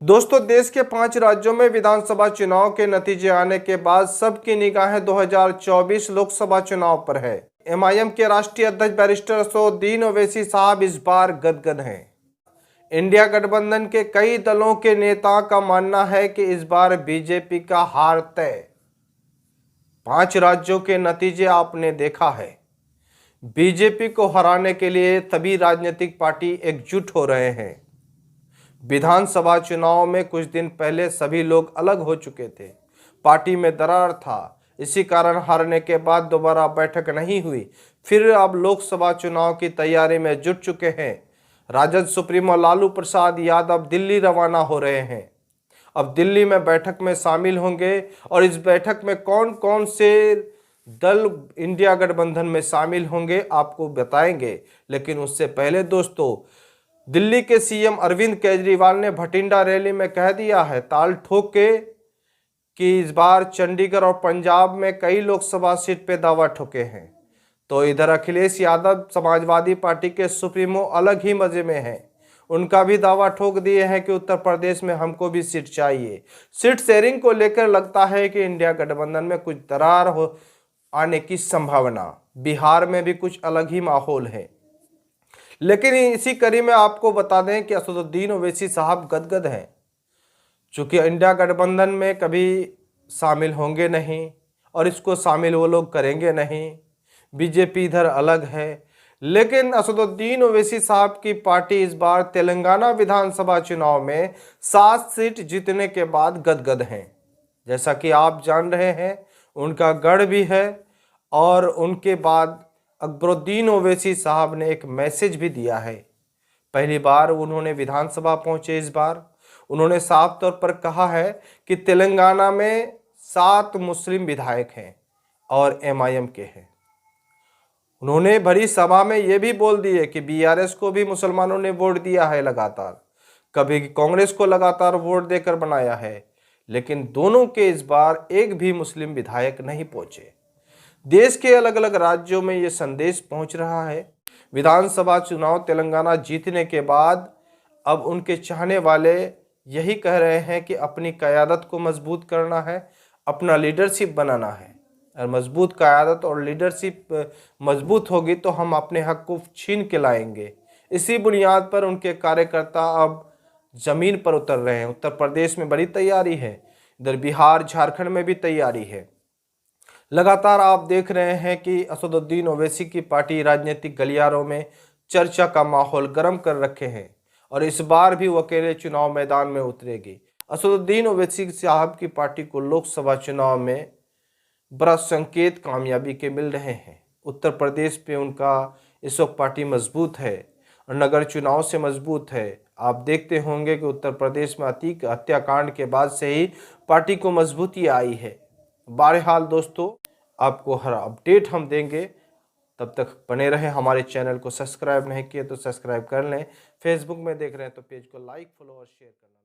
दोस्तों, देश के 5 राज्यों में विधानसभा चुनाव के नतीजे आने के बाद सबकी निगाहें 2024 लोकसभा चुनाव पर है। एमआईएम के राष्ट्रीय अध्यक्ष बैरिस्टर असदुद्दीन ओवैसी साहब इस बार गदगद हैं। इंडिया गठबंधन के कई दलों के नेताओं का मानना है कि इस बार बीजेपी का हार तय। 5 राज्यों के नतीजे आपने देखा है। बीजेपी को हराने के लिए सभी राजनीतिक पार्टी एकजुट हो रहे हैं। विधानसभा चुनाव में कुछ दिन पहले सभी लोग अलग हो चुके थे। पार्टी में दरार था, इसी कारण हारने के बाद दोबारा बैठक नहीं हुई। फिर अब लोकसभा चुनाव की तैयारी में जुट चुके हैं। राजद सुप्रीमो लालू प्रसाद यादव दिल्ली रवाना हो रहे हैं। अब दिल्ली में बैठक में शामिल होंगे और इस बैठक में कौन कौन से दल इंडिया गठबंधन में शामिल होंगे आपको बताएंगे। लेकिन उससे पहले दोस्तों, दिल्ली के सीएम अरविंद केजरीवाल ने भटिंडा रैली में कह दिया है ताल ठोक के कि इस बार चंडीगढ़ और पंजाब में कई लोकसभा सीट पे दावा ठोके हैं। तो इधर अखिलेश यादव समाजवादी पार्टी के सुप्रीमो अलग ही मजे में हैं। उनका भी दावा ठोक दिए हैं कि उत्तर प्रदेश में हमको भी सीट चाहिए। सीट शेयरिंग को लेकर लगता है कि इंडिया गठबंधन में कुछ दरार हो आने की संभावना। बिहार में भी कुछ अलग ही माहौल है। लेकिन इसी कड़ी में आपको बता दें कि असदुद्दीन ओवैसी साहब गदगद हैं, चूंकि इंडिया गठबंधन में कभी शामिल होंगे नहीं और इसको शामिल वो लोग करेंगे नहीं। बीजेपी इधर अलग है। लेकिन असदुद्दीन ओवैसी साहब की पार्टी इस बार तेलंगाना विधानसभा चुनाव में 7 सीट जीतने के बाद गदगद हैं। जैसा कि आप जान रहे हैं, उनका गढ़ भी है और उनके बाद अकबरुद्दीन ओवैसी साहब ने एक मैसेज भी दिया है। पहली बार उन्होंने विधानसभा पहुंचे। इस बार उन्होंने साफ तौर पर कहा है कि तेलंगाना में 7 मुस्लिम विधायक हैं और एमआईएम के हैं। उन्होंने बड़ी सभा में यह भी बोल दिए कि बीआरएस को भी मुसलमानों ने वोट दिया है लगातार, कभी कांग्रेस को लगातार वोट देकर बनाया है। लेकिन दोनों के इस बार एक भी मुस्लिम विधायक नहीं पहुंचे। देश के अलग अलग राज्यों में ये संदेश पहुंच रहा है। विधानसभा चुनाव तेलंगाना जीतने के बाद अब उनके चाहने वाले यही कह रहे हैं कि अपनी क़यादत को मजबूत करना है, अपना लीडरशिप बनाना है। और मजबूत क़यादत और लीडरशिप मजबूत होगी तो हम अपने हक को छीन के लाएंगे। इसी बुनियाद पर उनके कार्यकर्ता अब ज़मीन पर उतर रहे हैं। उत्तर प्रदेश में बड़ी तैयारी है, इधर बिहार झारखंड में भी तैयारी है। लगातार आप देख रहे हैं कि असदुद्दीन ओवैसी की पार्टी राजनीतिक गलियारों में चर्चा का माहौल गर्म कर रखे हैं और इस बार भी वो अकेले चुनाव मैदान में उतरेगी। असदुद्दीन ओवैसी साहब की पार्टी को लोकसभा चुनाव में बड़ा संकेत कामयाबी के मिल रहे हैं। उत्तर प्रदेश पे उनका इस वक्त पार्टी मजबूत है और नगर चुनाव से मजबूत है। आप देखते होंगे कि उत्तर प्रदेश में अतीक हत्याकांड के बाद से ही पार्टी को मजबूती आई है। बहरहाल दोस्तों, आपको हर अपडेट हम देंगे। तब तक बने रहें। हमारे चैनल को सब्सक्राइब नहीं किए तो सब्सक्राइब कर लें। फेसबुक में देख रहे हैं तो पेज को लाइक, फॉलो और शेयर करना।